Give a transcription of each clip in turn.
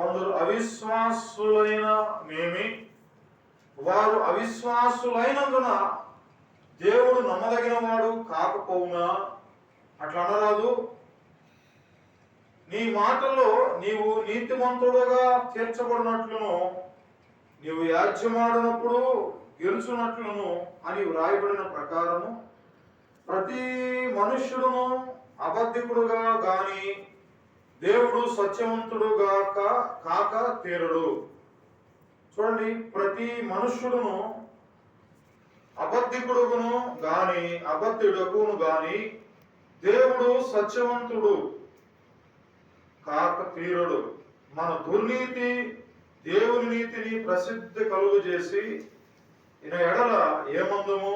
కొందరు అవిశ్వాసులైన మేమి, వారు అవిశ్వాసులైనందున దేవుడు నమ్మదగిన వాడు కాకపోవునా? అట్లా అనరాదు. నీ మాటలో నీవు నీతిమంతుడుగా తీర్చబడినట్లును, నీవు యాజ్యమాడినప్పుడు గెలుచున్నట్లును అని వ్రాయబడిన ప్రకారము ప్రతి మనుష్యుడును అబద్ధికుడుగా గాని దేవుడు సత్యవంతుడుగా కాక తీరడు. చూడండి, ప్రతి మనుష్యుడును అబద్ధికుడును గాని అబద్ధికుడును గాని దేవుడు సత్యవంతుడు కాక తీరడు. మన దుర్నీతి దేవుని నీతిని ప్రసిద్ధి కలుగు చేసి ఈయన ఎడల ఏమందుము?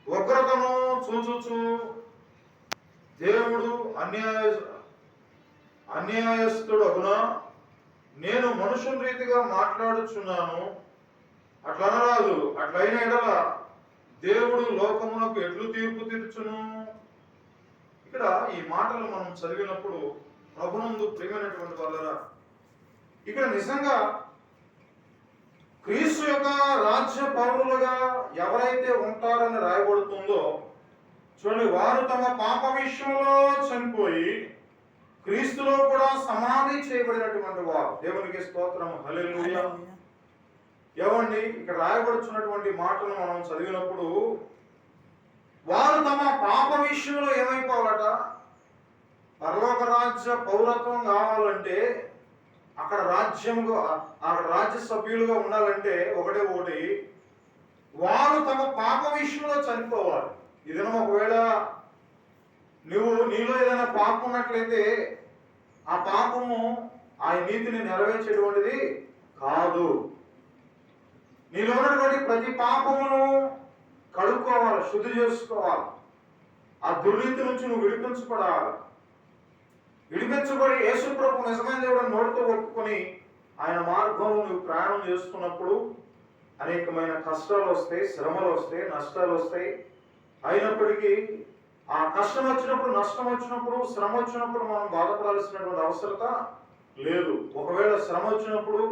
ఉగ్రతను చూచుచు దేవుడు అన్యాయస్తుడగునా? నేను మనుషుల రీతిగా మాట్లాడుచున్నాను అట్లా అనరాదు. అట్లయిన ఎడల దేవుడు లోకమునకు ఎట్లు తీర్పు తీర్చును? ఇక్కడ ఈ మాటలు మనం చదివినప్పుడు ప్రభునందు ప్రియమైనటువంటి వాళ్ళరా, ఇక్కడ నిజంగా క్రీస్తు యొక్క రాజ్య పౌరులుగా ఎవరైతే ఉంటారని రాయబడుతుందో చూడండి, వారు తమ పాప విషయంలో చనిపోయి క్రీస్తులో కూడా సమాధి చేయబడినటువంటి వారు. దేవునికి స్తోత్రం, హల్లెలూయా. ఏమండి, ఇక్కడ రాయబడుతున్నటువంటి మాటలు మనం చదివినప్పుడు వారు తమ పాప విషయంలో ఏమైపోవాలట? పరలోక రాజ్య పౌరత్వం కావాలంటే, అక్కడ రాజ్య సభ్యులుగా ఉండాలంటే ఒకటి వారు తమ పాప విషయంలో చనిపోవాలి. ఇదైనా ఒకవేళ నీలో ఏదైనా పాపం ఉన్నట్లయితే ఆ పాపము ఆ నీతిని నెరవేర్చేటువంటిది కాదు. నీలో ఉన్నటువంటి ప్రతి పాపమును కడుక్కోవాలి, శుద్ధి చేసుకోవాలి. ఆ దుర్నీతి నుంచి నువ్వు విడిపించబడి యేసు ప్రభు నిజమైన దేవుడు నోటితో ఒప్పుకొని ఆయన మార్గంలో నువ్వు ప్రయాణం చేస్తున్నప్పుడు అనేకమైన కష్టాలు వస్తాయి, శ్రమలు వస్తాయి, నష్టాలు వస్తాయి. అయినప్పటికీ ఆ కష్టం వచ్చినప్పుడు, నష్టం వచ్చినప్పుడు, శ్రమ వచ్చినప్పుడు మనం బాధపడాల్సినటువంటి అవసరత లేదు. ఒకవేళ శ్రమ వచ్చినప్పుడు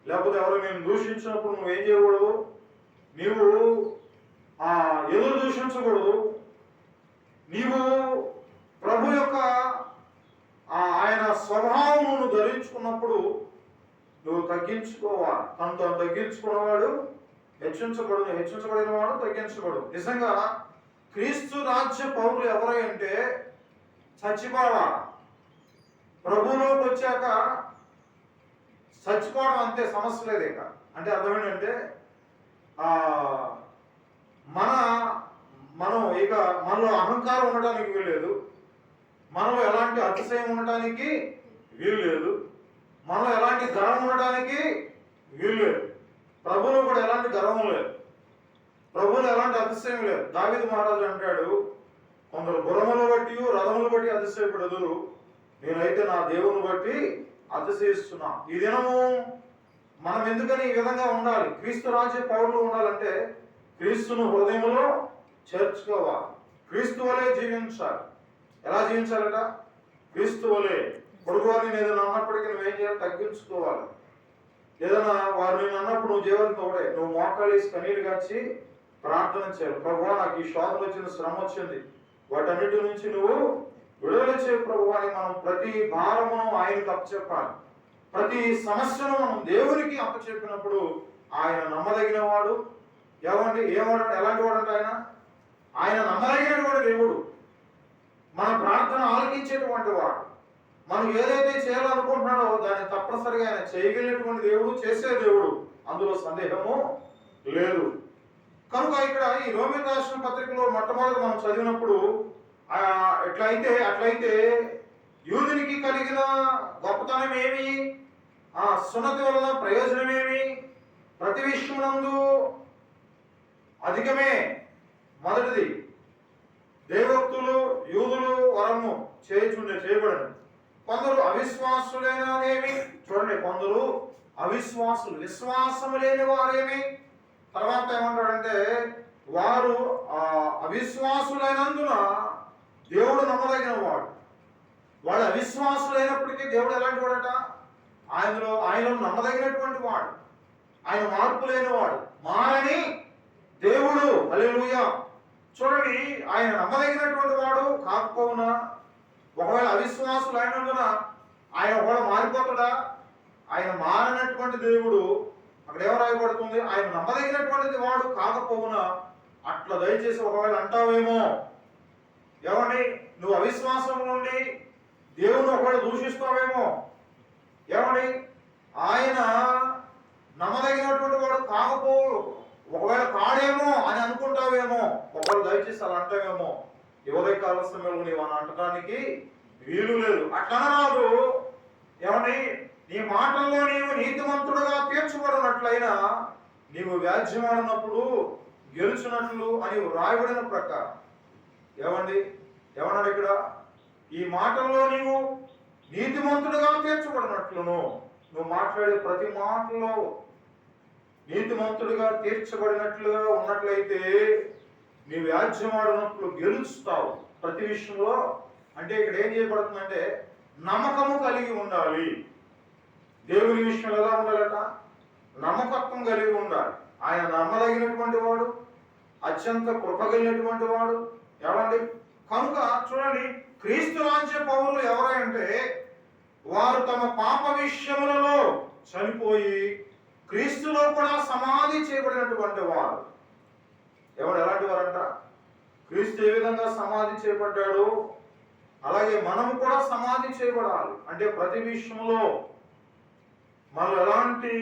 లేకపోతే ఎవరు నేను దూషించినప్పుడు నువ్వేం చేయకూడదు? నీవు ఎదురు దూషించకూడదు. నీవు ప్రభు యొక్క ఆయన స్వభావం నువ్వు ధరించుకున్నప్పుడు నువ్వు తగ్గించుకోవాలి. తను తగ్గించుకున్నవాడు హెచ్చించబడిన వాడు తగ్గించబడు. నిజంగా క్రీస్తు రాజ్య పౌరులు ఎవరై అంటే చచ్చిపోవాలి. ప్రభువులోకి వచ్చాక చచ్చిపోవడం అంతే, సమస్య లేదు. ఇక అంటే అర్థం ఏంటంటే మనం ఇక మనలో అహంకారం ఉండటానికి వీల్లేదు, మనలో ఎలాంటి అతిశయం ఉండటానికి వీల్లేదు, మనలో ఎలాంటి గర్వం ఉండటానికి వీల్లేదు. ప్రభువులో కూడా ఎలాంటి గర్వం లేదు, ప్రభువులో ఎలాంటి అతిశయం లేదు. దావీదు మహారాజు అంటాడు, కొందరు గుర్రములు బట్టి రథములు బట్టి అతిశయపడదురు, నేనైతే నా దేవుని బట్టి అతిశయిస్తున్నా. ఈ దినము మనం ఎందుకని ఈ విధంగా ఉండాలి? క్రీస్తు రాజ్య పౌరులు ఉండాలంటే క్రీస్తును హృదయంలో చేర్చుకోవాలి, క్రీస్తు వలె జీవించాలి. ఎలా జీవించాలట? క్రీస్తు వలె. పొరుగువారిని ఏదైనా అన్నప్పటికీ నువ్వేం చేయాలి? తగ్గించుకోవాలి. ఏదైనా వారు నేను అన్నప్పుడు నువ్వు జీవనం తోడే, నువ్వు మోకాలేసి కన్నీరు కాచి ప్రార్థన చేయాలి. ప్రభువా, నాకు ఈ శోధన వచ్చింది, శ్రమ వచ్చింది, వాటన్నిటి నుంచి నువ్వు విడుదల చేయ ప్రభువా అని మనం ప్రతి భారమును ఆయనకు అప్పచెప్పాలి. ప్రతి సమస్యను మనం దేవునికి అప్పచెప్పినప్పుడు ఆయన నమ్మదగిన వాడు. ఏమంటే ఎలాంటి వాడంటే ఆయన నమ్మదగినటువంటి దేవుడు, మన ప్రార్థన ఆలకించేటువంటి వాడు. మనం ఏదైతే చేయాలనుకుంటున్నాడో దాన్ని తప్పనిసరిగా ఆయన చేయగలిగినటువంటి దేవుడు, చేసే దేవుడు, అందులో సందేహము లేదు. కనుక ఇక్కడ ఈ రోమన్ రాసిన పత్రికలో మొట్టమొదటి మనం చదివినప్పుడు అట్లయితే యూదునికి కలిగిన గొప్పతనం ఏమి, సున్నతి వలన ప్రయోజనం ఏమి? ప్రతి విషయమునందు అధికమే. మొదటిది, దేవోక్తులు యూదులు వరము చేయబడను. కొందరు అవిశ్వాసులేనేమి, చూడండి, కొందరు విశ్వాసము లేని వారేమి. తర్వాత ఏమంటాడంటే వారు అవిశ్వాసులైనందున దేవుడు నమ్మదగిన వాడు. వాడు అవిశ్వాసులైనప్పటికీ దేవుడు ఎలాంటి వాడట? ఆయన నమ్మదగినటువంటి వాడు, ఆయన మార్పు లేనివాడు, మారని దేవుడు. హల్లెలూయా. చూడండి, ఆయన నమ్మదగినటువంటి వాడు కాకపోవునా ఒకవేళ అవిశ్వాసులు అయినందున ఆయన ఒకవేళ మారిపోతాడా? ఆయన మారినటువంటి దేవుడు. అక్కడ ఏమో రాయబడుతుంది, ఆయన నమ్మదగినటువంటిది వాడు కాకపోవునా అట్లా దయచేసి ఒకవేళ అంటావేమో, ఏమండి నువ్వు అవిశ్వాసం నుండి దేవుని ఒకవేళ దూషిస్తావేమో, ఏమండి ఆయన నమ్మదగినటువంటి వాడు ఒకవేళ కాడేమో అని అనుకుంటావేమో, ఒకవేళ దయచేసి అలా అంటావేమో, ఎవరి కాల సమయంలో నీవు అని అంటడానికి వీలు లేదు. అట్లా రాదు. ఏమని నీ మాటల్లో నీవు నీతిమంతుడుగా తీర్చబడినట్లయినా నీవు వ్యాజ్యమాడినప్పుడు గెలుచున్నట్లు అని వ్రాయబడిన ప్రకారం. ఏమండి ఏమన్నాడు ఇక్కడ? ఈ మాటల్లో నీవు నీతిమంతుడుగా తీర్చబడినట్లును, నువ్వు మాట్లాడే ప్రతి మాటలో నీతిమంతుడిగా తీర్చబడినట్లుగా ఉన్నట్లయితే నీ వ్యాజ్యమాడినట్లు గెలుస్తావు ప్రతి విషయంలో. అంటే ఇక్కడ ఏం చేయబడుతుందంటే నమ్మకము కలిగి ఉండాలి. దేవుని విషయంలో ఎలా ఉండాలట? నమ్మకత్వం కలిగి ఉండాలి. ఆయన నమ్మదగినటువంటి వాడు, అత్యంత కృపగలిగినటువంటి వాడు. ఏమండి కనుక చూడండి, క్రీస్తు రాజ్య పౌరులు ఎవరంటే వారు తమ పాప విషయములలో చనిపోయి క్రీస్తులో కూడా సమాధి చేయబడినటువంటి వారు. ఎవరు ఎలాంటి వారంట? క్రీస్తు ఏ విధంగా సమాధి చేయబడ్డాడు అలాగే మనము కూడా సమాధి చేయబడాలి. అంటే ప్రతి విషయంలో మనం ఎలాంటి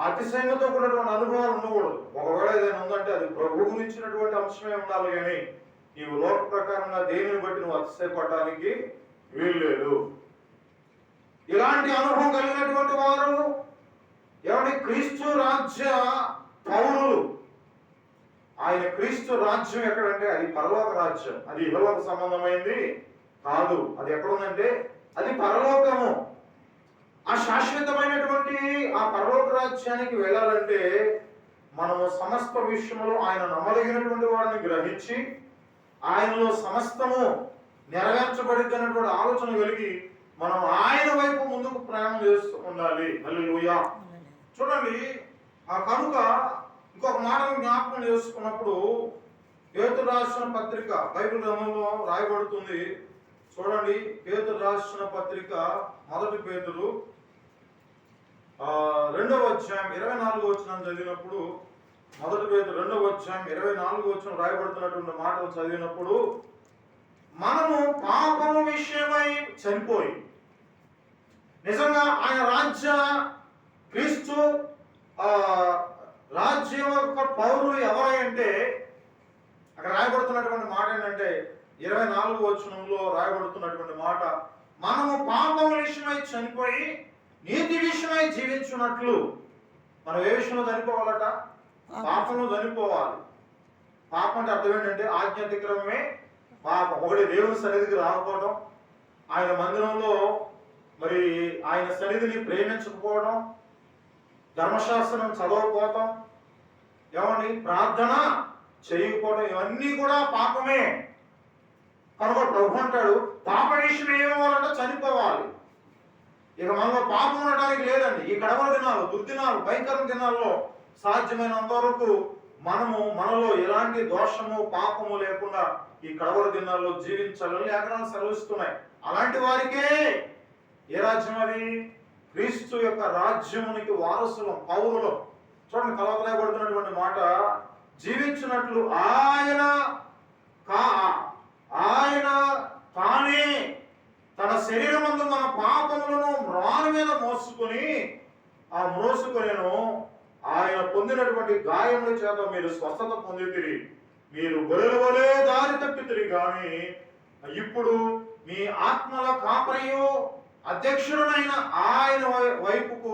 అతిశయంతో కూడినటువంటి అనుభవాలు ఉండకూడదు. ఒకవేళ ఏదైనా ఉందంటే అది ప్రభు గురించినటువంటి అంశమే ఉండాలి, కానీ నీవు లోక ప్రకారంగా దేనిని బట్టి నువ్వు అతిశయపడడానికి వీల్లేదు. ఇలాంటి అనుభవం కలిగినటువంటి వారు ఎవరి? క్రీస్తు రాజ్య పౌరులు. ఆయన క్రీస్తు రాజ్యం ఎక్కడంటే అది పరలోక రాజ్యం. అది ఇహలోక సంబంధమైంది కాదు. అది ఎక్కడుందంటే అది పరలోకము. ఆ శాశ్వతమైనటువంటి ఆ పరలోక రాజ్యానికి వెళ్ళాలంటే మనము సమస్త విషయంలో ఆయన నమ్మదగినటువంటి వాడిని గ్రహించి ఆయనలో సమస్తము నెరవేర్చబడినటువంటి ఆలోచన కలిగి మనం ఆయన వైపు ముందుకు ప్రయాణం చేస్తూ ఉండాలి. హల్లెలూయా. చూడండి, ఆ కనుక ఇంకొక మాటను జ్ఞాపకం చేసుకున్నప్పుడు పేతురు రాసిన పత్రిక బైబిల్ గ్రంథంలో రాయబడుతుంది. చూడండి, పేతురు రాసిన పత్రిక 1 పేతురు 2వ అధ్యాయం 24వ వచనం చదివినప్పుడు, 1 పేతురు 2వ అధ్యాయం 24వ వచనం రాయబడుతున్నటువంటి మాటలు చదివినప్పుడు, మనము పాపము విషయమై చనిపోయి నిజంగా ఆయన రాజ్య క్రీస్తు రాజ్యం యొక్క పౌరులు ఎవరంటే అక్కడ రాయబడుతున్నటువంటి మాట ఏంటంటే 24వ వచనంలో రాయబడుతున్నటువంటి మాట, మనము పాపం విషయమై చనిపోయి నీతి విషయమై జీవించున్నట్లు. మనం ఏ విషయంలో చనిపోవాలట? పాపంలో చనిపోవాలి. పాపం అంటే అర్థం ఏంటంటే ఆజ్ఞాతిక్రమమే పాపం. ఒకటి దేవుని సన్నిధికి రాకపోవడం, ఆయన మందిరంలో మరి ఆయన సన్నిధిని ప్రేమించకపోవడం, ధర్మశాస్త్రం చదవకపోవడం, ఏమని ప్రార్థన చేయకపోవడం, ఇవన్నీ కూడా పాపమే. కనుక ప్రభు అంటాడు పాప విషయం ఏమవ్వాలంటే చనిపోవాలి. ఇక మనలో పాపం ఉండడానికి లేదండి. ఈ కడవల దినాలు, దుర్దినాలు, భయంకర దినాల్లో సాధ్యమైనంత వరకు మనలో ఎలాంటి దోషము పాపము లేకుండా ఈ కడవల దినాల్లో జీవించాలని లేఖనాలు సెలవిస్తున్నాయి. అలాంటి వారికే ఏ రాజ్యం? అది క్రీస్తు యొక్క రాజ్యమునికి వారసులం, పౌరులం. చూడండి, కలవతలేబడుతున్నటువంటి మాట, జీవించినట్లు ఆయన తానే తన శరీరమందు మన పాపములను మ్రాను మీద మోసుకొనేను. ఆయన పొందినటువంటి గాయముల చేత మీరు స్వస్థత పొందితిరి. మీరు గొర్రెల వలె దారి తప్పితిరి గాని ఇప్పుడు మీ ఆత్మల కాపరియు అధ్యక్షుడైన ఆయన వైపుకు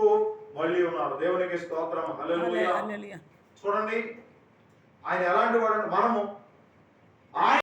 మళ్ళీ ఉన్నారు. దేవునికి స్తోత్రం. హల్లెలూయా. చూడండి, ఆయన ఎలాంటి వాడు? మనము